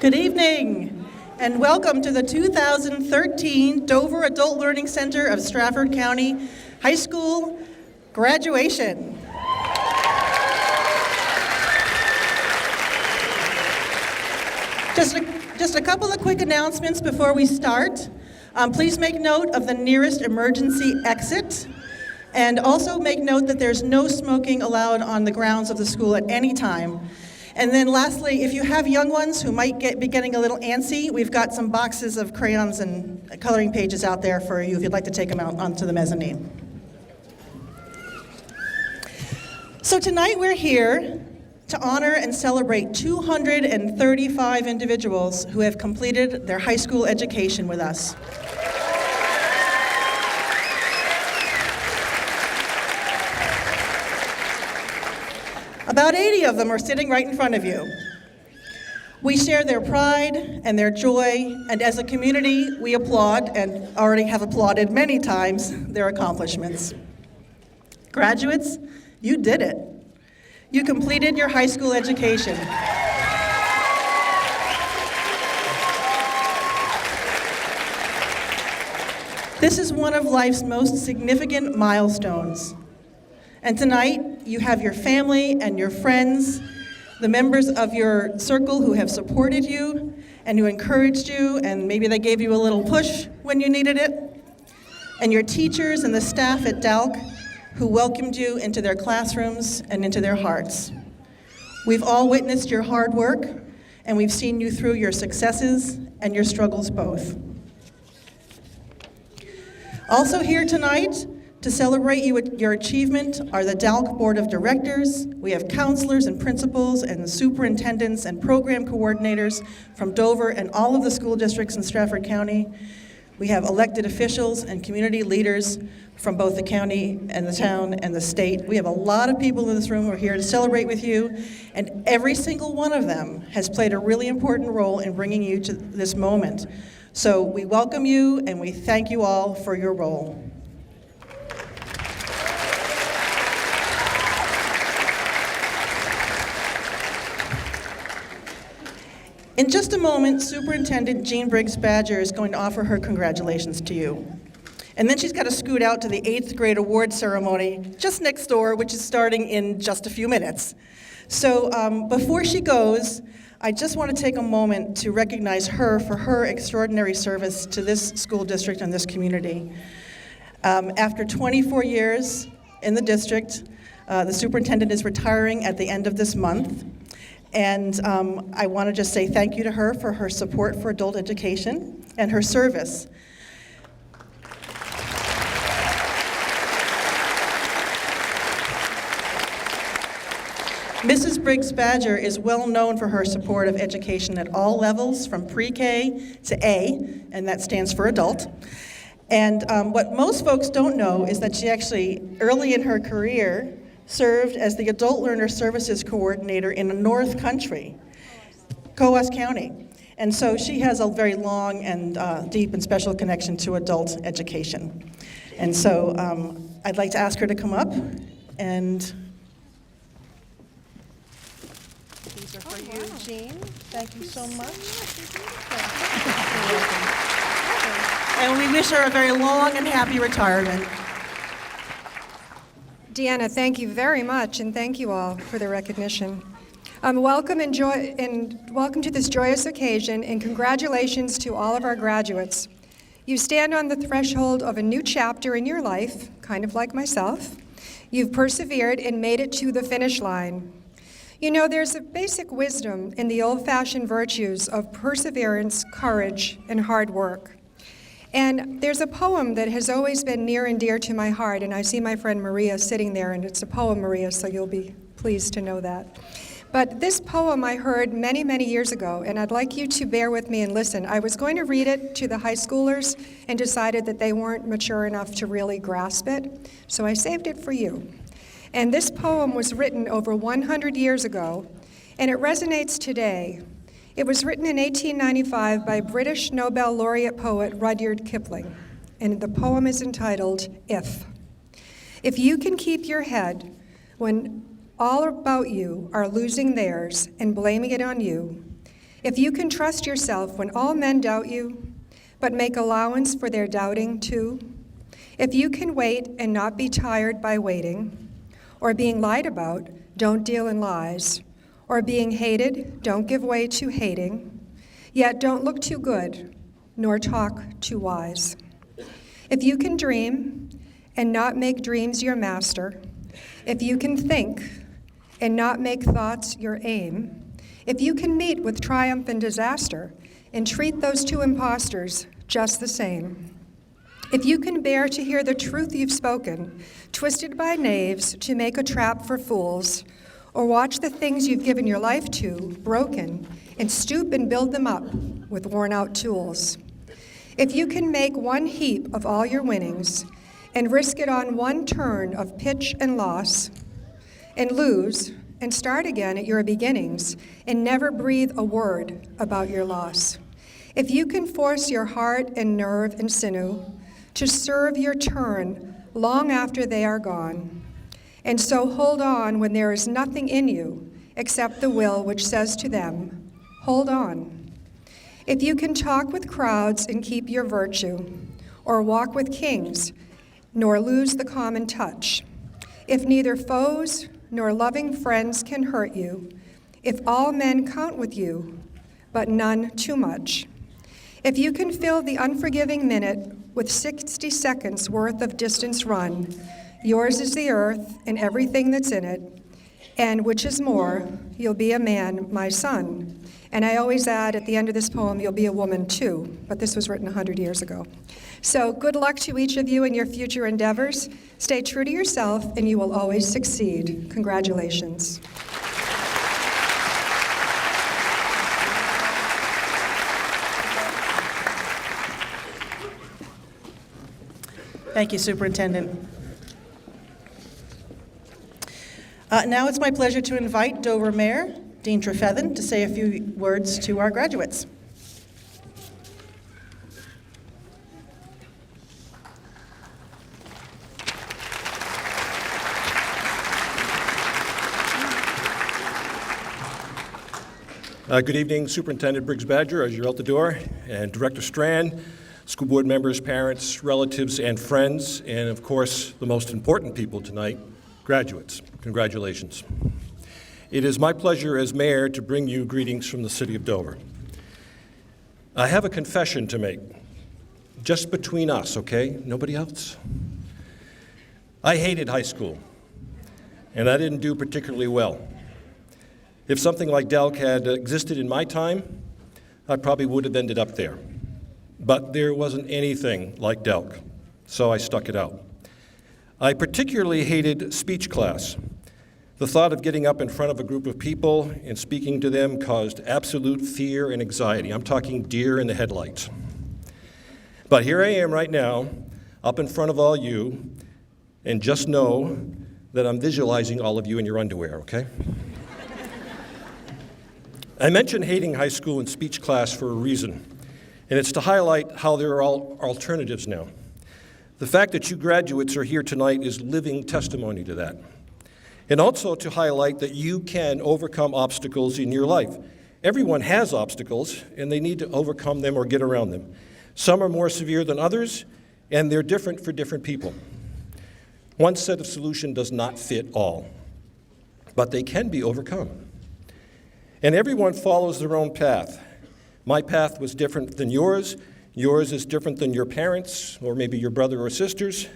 Good evening, and welcome to the 2013 Dover Adult Learning Center of Stratford County High School Graduation. Just a couple of quick announcements before we start. Please make note of the nearest emergency exit, and also make note that there's no smoking allowed on the grounds of the school at any time. And then lastly, if you have young ones who might be getting a little antsy, we've got some boxes of crayons and coloring pages out there for you if you'd like to take them out onto the mezzanine. So tonight we're here to honor and celebrate 235 individuals who have completed their high school education with us. About 80 of them are sitting right in front of you. We share their pride and their joy, and as a community, we applaud, and already have applauded many times, their accomplishments. Graduates, you did it. You completed your high school education. This is one of life's most significant milestones. And tonight, you have your family and your friends, the members of your circle who have supported you and who encouraged you, and maybe they gave you a little push when you needed it, and your teachers and the staff at DALC who welcomed you into their classrooms and into their hearts. We've all witnessed your hard work, and we've seen you through your successes and your struggles both. Also here tonight To celebrate your achievement are the DALC Board of Directors. We have counselors and principals and superintendents and program coordinators from Dover and all of the school districts in Stratford County. We have elected officials and community leaders from both the county and the town and the state. We have a lot of people in this room who are here to celebrate with you, and every single one of them has played a really important role in bringing you to this moment. So we welcome you and we thank you all for your role. In just a moment, Superintendent Jean Briggs Badger is going to offer her congratulations to you. And then she's got to scoot out to the 8th grade award ceremony just next door, which is starting in just a few minutes. So before she goes, I just want to take a moment to recognize her for her extraordinary service to this school district and this community. After 24 years in the district, the superintendent is retiring at the end of this month. And I want to just say thank you to her for her support for adult education and her service. Mrs. Briggs Badger is well known for her support of education at all levels, from pre-K to A, and that stands for adult. And what most folks don't know is that she actually, early in her career, served as the Adult Learner Services Coordinator in the North Country, Coos County. And so she has a very long and deep and special connection to adult education. And so I'd like to ask her to come up, and these are for you, Jean. Thank you so much. And we wish her a very long and happy retirement. Deanna, thank you very much, and thank you all for the recognition. Welcome to this joyous occasion, and congratulations to all of our graduates. You stand on the threshold of a new chapter in your life, kind of like myself. You've persevered and made it to the finish line. You know, there's a basic wisdom in the old-fashioned virtues of perseverance, courage, and hard work. And there's a poem that has always been near and dear to my heart, and I see my friend Maria sitting there, and it's a poem, Maria, so you'll be pleased to know that. But this poem I heard many, many years ago, and I'd like you to bear with me and listen. I was going to read it to the high schoolers and decided that they weren't mature enough to really grasp it, so I saved it for you. And this poem was written over 100 years ago, and it resonates today. It was written in 1895 by British Nobel laureate poet Rudyard Kipling, and the poem is entitled, If. If you can keep your head when all about you are losing theirs and blaming it on you, if you can trust yourself when all men doubt you, but make allowance for their doubting too, if you can wait and not be tired by waiting, or being lied about, don't deal in lies, or being hated, don't give way to hating, yet don't look too good, nor talk too wise. If you can dream and not make dreams your master, if you can think and not make thoughts your aim, if you can meet with triumph and disaster and treat those two impostors just the same, if you can bear to hear the truth you've spoken, twisted by knaves to make a trap for fools, or watch the things you've given your life to broken and stoop and build them up with worn-out tools. If you can make one heap of all your winnings and risk it on one turn of pitch and loss, and lose and start again at your beginnings and never breathe a word about your loss. If you can force your heart and nerve and sinew to serve your turn long after they are gone, and so hold on when there is nothing in you except the will which says to them, hold on. If you can talk with crowds and keep your virtue, or walk with kings, nor lose the common touch, if neither foes nor loving friends can hurt you, if all men count with you, but none too much, if you can fill the unforgiving minute with 60 seconds worth of distance run, yours is the earth and everything that's in it, And which is more, you'll be a man, my son. And I always add at the end of this poem, you'll be a woman too, but this was written 100 years ago. So good luck to each of you in your future endeavors. Stay true to yourself, and you will always succeed. Congratulations. Thank you, Superintendent. Now it's my pleasure to invite Dover Mayor Dean Trefethen to say a few words to our graduates. Good evening, Superintendent Briggs-Badger, as you're out the door, and Director Strand, school board members, parents, relatives, and friends, and of course, the most important people tonight, graduates. Congratulations. It is my pleasure as mayor to bring you greetings from the city of Dover. I have a confession to make, just between us, okay? Nobody else? I hated high school, and I didn't do particularly well. If something like DALC had existed in my time, I probably would have ended up there. But there wasn't anything like DALC, so I stuck it out. I particularly hated speech class. The thought of getting up in front of a group of people and speaking to them caused absolute fear and anxiety. I'm talking deer in the headlights. But here I am right now, up in front of all you, and just know that I'm visualizing all of you in your underwear, okay? I mentioned hating high school and speech class for a reason, and it's to highlight how there are alternatives now. The fact that you graduates are here tonight is living testimony to that. And also to highlight that you can overcome obstacles in your life. Everyone has obstacles, and they need to overcome them or get around them. Some are more severe than others, and they're different for different people. One set of solution does not fit all, but they can be overcome. And everyone follows their own path. My path was different than yours. Yours is different than your parents, or maybe your brother or sisters.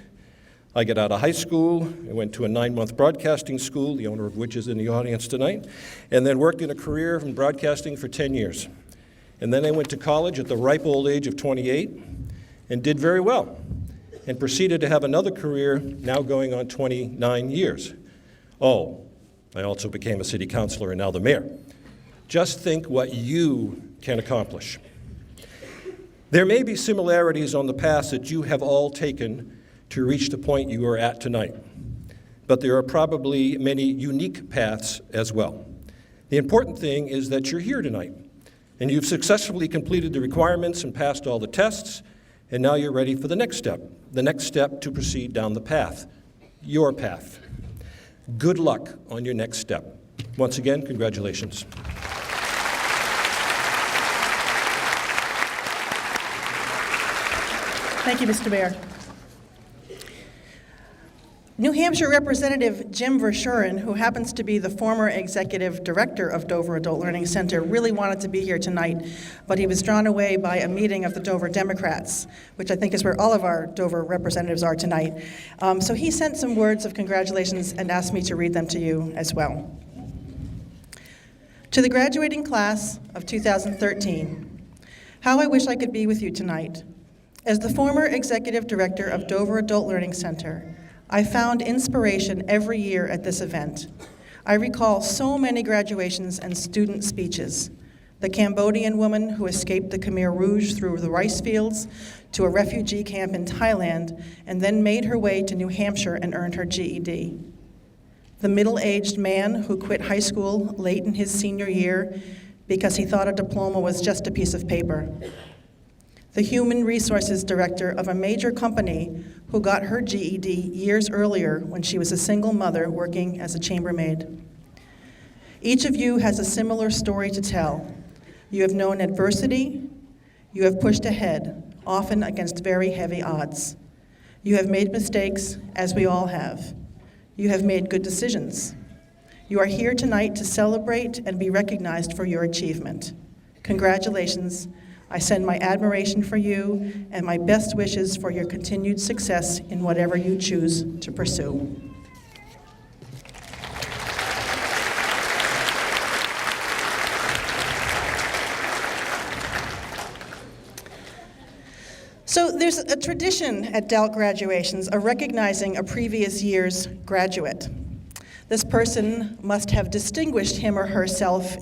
I got out of high school, I went to a 9-month broadcasting school, the owner of which is in the audience tonight, and then worked in a career in broadcasting for 10 years. And then I went to college at the ripe old age of 28 and did very well, and proceeded to have another career now going on 29 years. Oh, I also became a city councilor and now the mayor. Just think what you can accomplish. There may be similarities on the paths that you have all taken to reach the point you are at tonight, but there are probably many unique paths as well. The important thing is that you're here tonight, and you've successfully completed the requirements and passed all the tests, and now you're ready for the next step to proceed down the path, your path. Good luck on your next step. Once again, congratulations. Thank you, Mr. Mayor. New Hampshire Representative Jim Verschuren, who happens to be the former executive director of Dover Adult Learning Center, really wanted to be here tonight, but he was drawn away by a meeting of the Dover Democrats, which I think is where all of our Dover representatives are tonight. So he sent some words of congratulations and asked me to read them to you as well. To the graduating class of 2013, how I wish I could be with you tonight. As the former executive director of Dover Adult Learning Center, I found inspiration every year at this event. I recall so many graduations and student speeches. The Cambodian woman who escaped the Khmer Rouge through the rice fields to a refugee camp in Thailand and then made her way to New Hampshire and earned her GED. The middle-aged man who quit high school late in his senior year because he thought a diploma was just a piece of paper. The human resources director of a major company who got her GED years earlier when she was a single mother working as a chambermaid. Each of you has a similar story to tell. You have known adversity, you have pushed ahead, often against very heavy odds. You have made mistakes, as we all have. You have made good decisions. You are here tonight to celebrate and be recognized for your achievement. Congratulations. I send my admiration for you and my best wishes for your continued success in whatever you choose to pursue. So there's a tradition at DALC graduations of recognizing a previous year's graduate. This person must have distinguished him or herself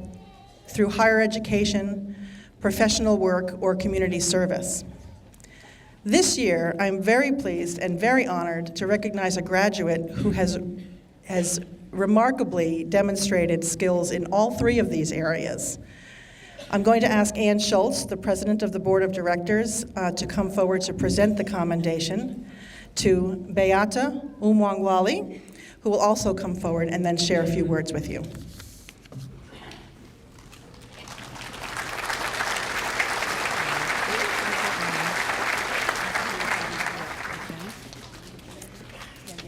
through higher education, professional work, or community service. This year, I'm very pleased and very honored to recognize a graduate who has remarkably demonstrated skills in all three of these areas. I'm going to ask Ann Schultz, the president of the board of directors, to come forward to present the commendation to Beata Umwangwali, who will also come forward and then share a few words with you.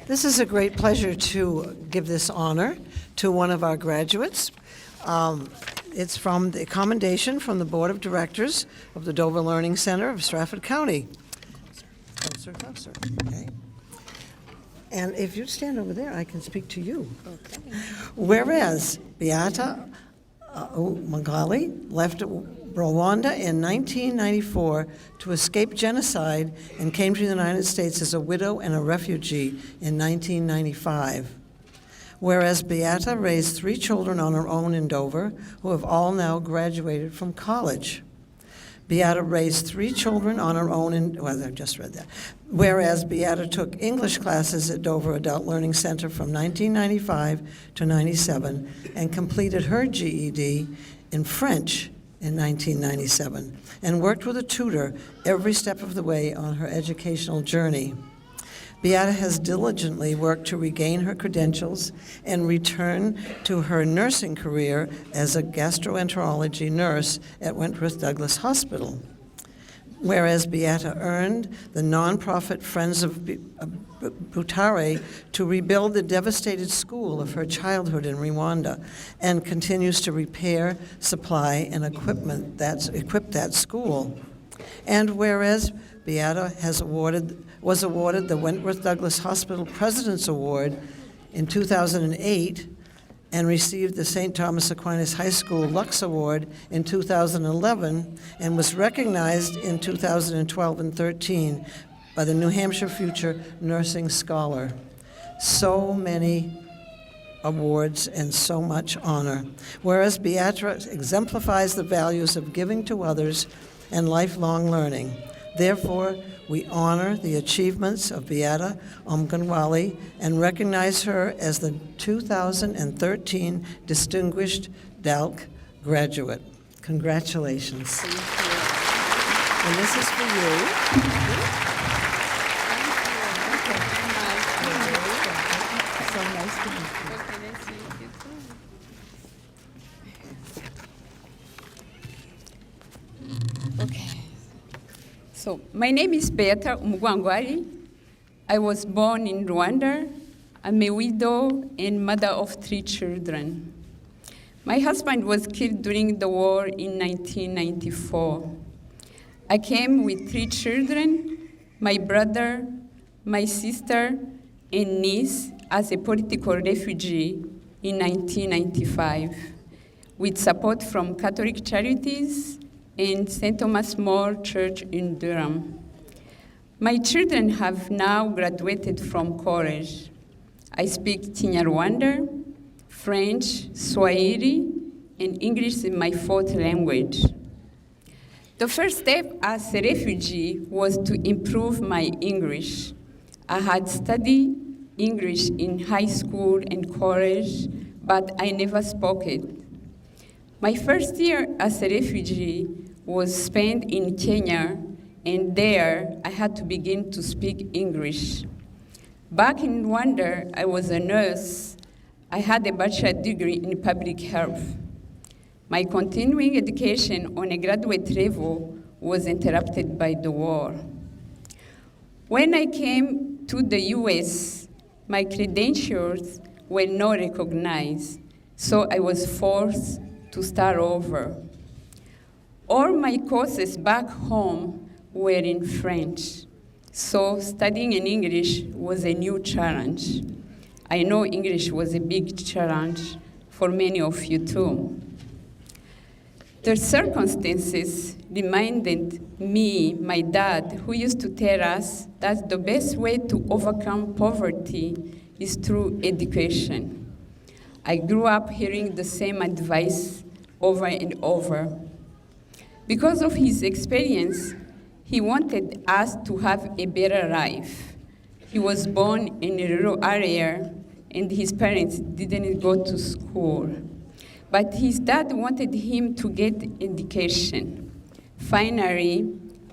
This is a great pleasure to give this honor to one of our graduates. It's from the commendation from the Board of Directors of the Dover Learning Center of Stratford County. Closer, okay. And if you stand over there, I can speak to you. Okay. Whereas Beata Umwangwali left Rwanda in 1994 to escape genocide and came to the United States as a widow and a refugee in 1995. Whereas Beata raised 3 children on her own in Dover, who have all now graduated from college. Beata raised 3 children on her own I just read that. Whereas Beata took English classes at Dover Adult Learning Center from 1995 to 97 and completed her GED in French in 1997 and worked with a tutor every step of the way on her educational journey. Beata has diligently worked to regain her credentials and return to her nursing career as a gastroenterology nurse at Wentworth Douglas Hospital. Whereas Beata earned the nonprofit Friends of Butare to rebuild the devastated school of her childhood in Rwanda and continues to repair, supply, and equip that school. And whereas Beata was awarded the Wentworth Douglas Hospital President's Award in 2008 and received the St. Thomas Aquinas High School Lux Award in 2011 and was recognized in 2012 and 13 by the New Hampshire Future Nursing Scholar. So many awards and so much honor. Whereas Beata exemplifies the values of giving to others and lifelong learning. Therefore, we honor the achievements of Beata Umwangwali and recognize her as the 2013 Distinguished DALC Graduate. Congratulations. Thank you. And this is for you. So nice to meet you. Okay, nice to meet you too. Okay. So, my name is Beata Umwangwali. I was born in Rwanda. I'm a widow and mother of 3 children. My husband was killed during the war in 1994. I came with 3 children, my brother, my sister, and niece as a political refugee in 1995, with support from Catholic Charities and St. Thomas More Church in Durham. My children have now graduated from college. I speak Kinyarwanda, French, Swahili, and English is my 4th language. The first step as a refugee was to improve my English. I had studied English in high school and college, but I never spoke it. My first year as a refugee was spent in Kenya, and there I had to begin to speak English. Back in Rwanda, I was a nurse. I had a bachelor's degree in public health. My continuing education on a graduate level was interrupted by the war. When I came to the US, my credentials were not recognized, so I was forced to start over. All my courses back home were in French, so studying in English was a new challenge. I know English was a big challenge for many of you too. The circumstances reminded me, my dad, who used to tell us that the best way to overcome poverty is through education. I grew up hearing the same advice over and over. Because of his experience, he wanted us to have a better life. He was born in a rural area, and his parents didn't go to school. But his dad wanted him to get education. Finally,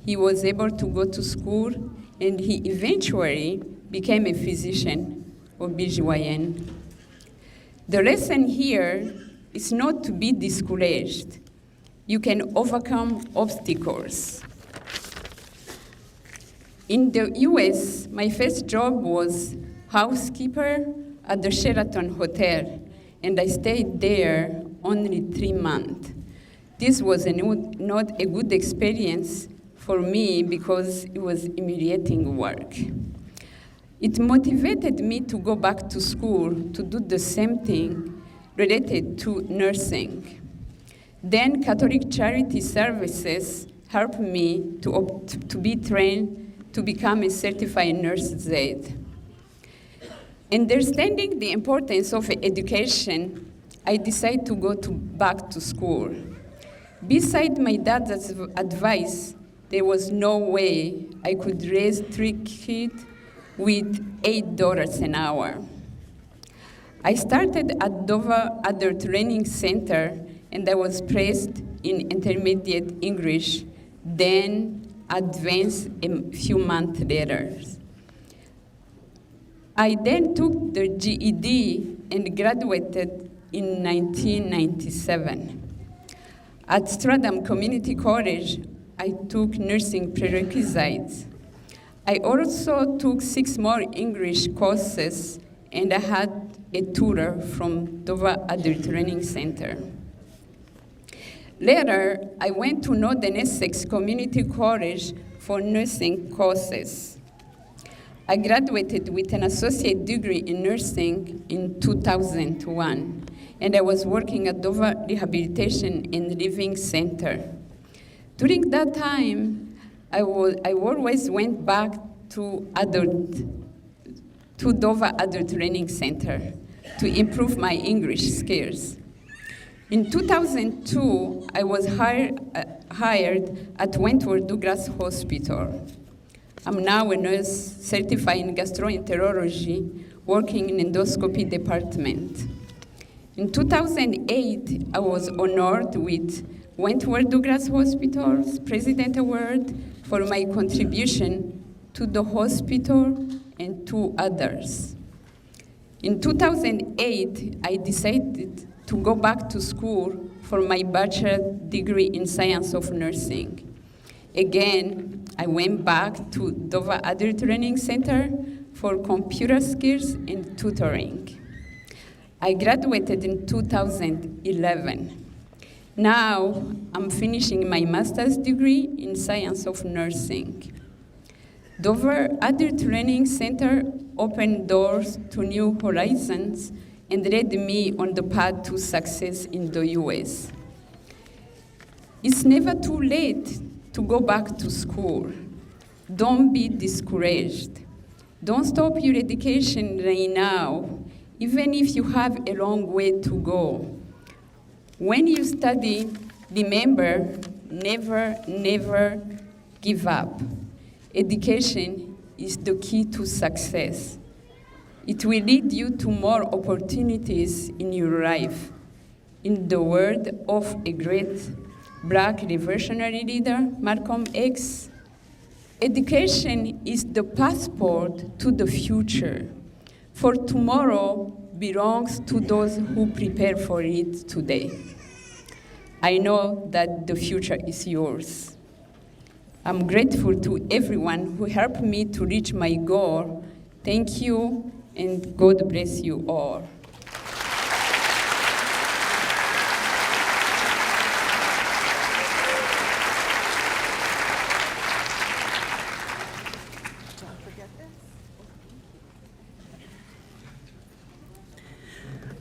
he was able to go to school, and he eventually became a physician, OBGYN. The lesson here is not to be discouraged. You can overcome obstacles. In the US, my first job was housekeeper at the Sheraton Hotel, and I stayed there only 3 months. This was not a good experience for me because it was humiliating work. It motivated me to go back to school to do the same thing related to nursing. Then Catholic Charity Services helped me to be trained to become a certified nurse's aide. Understanding the importance of education, I decided to go back to school. Besides my dad's advice, there was no way I could raise 3 kids with $8 an hour. I started at Dover Adult Training Center, and I was placed in intermediate English, then advanced a few months later. I then took the GED and graduated in 1997. At Stratham Community College, I took nursing prerequisites. I also took 6 more English courses, and I had a tutor from Dover Adult Training Center. Later, I went to Northern Essex Community College for nursing courses. I graduated with an associate degree in nursing in 2001, and I was working at Dover Rehabilitation and Living Center. During that time, I always went back to Dover Adult Training Center to improve my English skills. In 2002, I was hired at Wentworth Douglas Hospital. I'm now a nurse certified in gastroenterology, working in endoscopy department. In 2008, I was honored with Wentworth Douglas Hospital's President Award for my contribution to the hospital and to others. In 2008, I decided to go back to school for my bachelor's degree in science of nursing. Again, I went back to Dover Adult Training Center for computer skills and tutoring. I graduated in 2011. Now, I'm finishing my master's degree in science of nursing. Dover Adult Training Center opened doors to new horizons and led me on the path to success in the US. It's never too late to go back to school. Don't be discouraged. Don't stop your education right now, even if you have a long way to go. When you study, remember, never give up. Education is the key to success. It will lead you to more opportunities in your life. In the word of a great Black revolutionary leader, Malcolm X, education is the passport to the future, for tomorrow belongs to those who prepare for it today. I know that the future is yours. I'm grateful to everyone who helped me to reach my goal. Thank you, and God bless you all.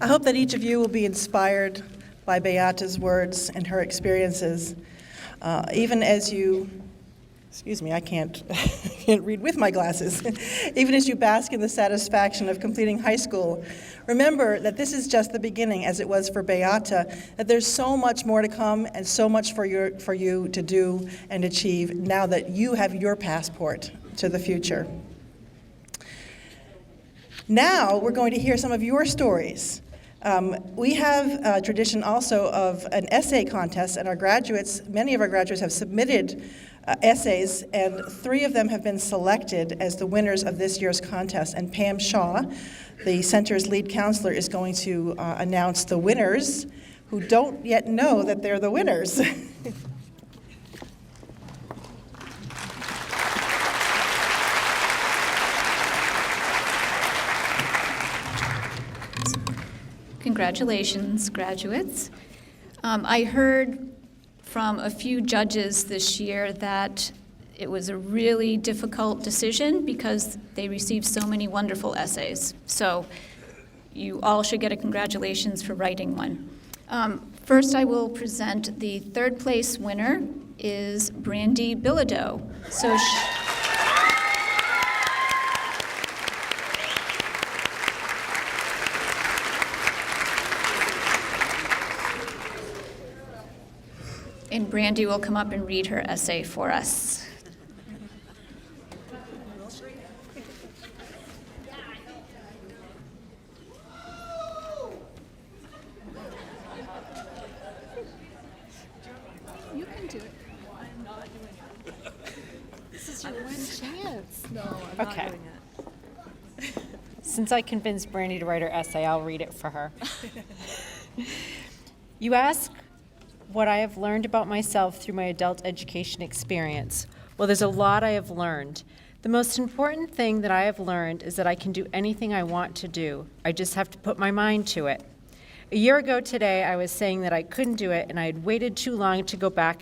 I hope that each of you will be inspired by Beata's words and her experiences. Even as you, excuse me, I can't, can't read with my glasses. Even as you bask in the satisfaction of completing high school, remember that this is just the beginning, as it was for Beata, that there's so much more to come and so much for you to do and achieve now that you have your passport to the future. Now we're going to hear some of your stories. We have a tradition also of an essay contest, and our graduates, many of our graduates have submitted essays, and 3 of them have been selected as the winners of this year's contest. And Pam Shaw, the center's lead counselor, is going to announce the winners who don't yet know that they're the winners. Congratulations, graduates. I heard from a few judges this year that it was a really difficult decision because they received so many wonderful essays. So you all should get a congratulations for writing one. First, I will present the 3rd place winner is Brandy Bilodeau. So and Brandy will come up and read her essay for us. You can do it. I'm not doing it. This is your one chance. No, I'm Okay. not doing it. Since I convinced Brandy to write her essay, I'll read it for her. You ask what I have learned about myself through my adult education experience. Well, there's a lot I have learned. The most important thing that I have learned is that I can do anything I want to do. I just have to put my mind to it. A year ago today, I was saying that I couldn't do it and I had waited too long to go back